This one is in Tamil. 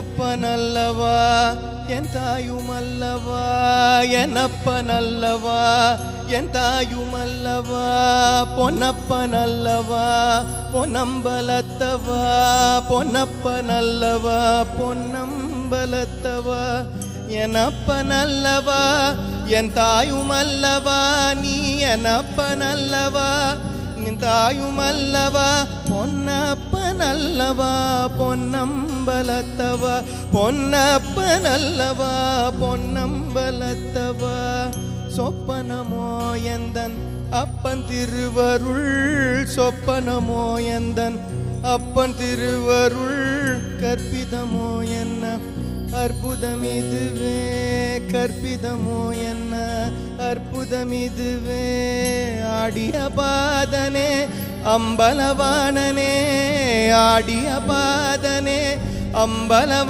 என்னப்பனல்லவா என் தாயுமல்லவா, என்னப்பனல்லவா என் தாயுமல்லவா, பொன்னப்பனல்லவா பொன்னம்பலத்தவா, பொன்னப்பனல்லவா பொன்னம்பலத்தவா, என்னப்பனல்லவா என் தாயுமல்லவா, நீ என்னப்பனல்லவா என் தாயுமல்லவா, பொன்னப்பனல்லவா பொன்னம்பலத்தவா, பொன்னப்பனல்லவா பொன்னம்பலத்தவா. சொப்பனமோ எந்தன் அப்பன் திருவருள், சொப்பனமோ எந்தன் அப்பன் திருவருள், கற்பிதமோ என்ன அற்புதமிதுவே, கற்பிதமோ என்ன அற்புதமிதுவே. ஆடிய பாதனே அம்பலவாணனே, ஆடிய பாதனே அம்பலவ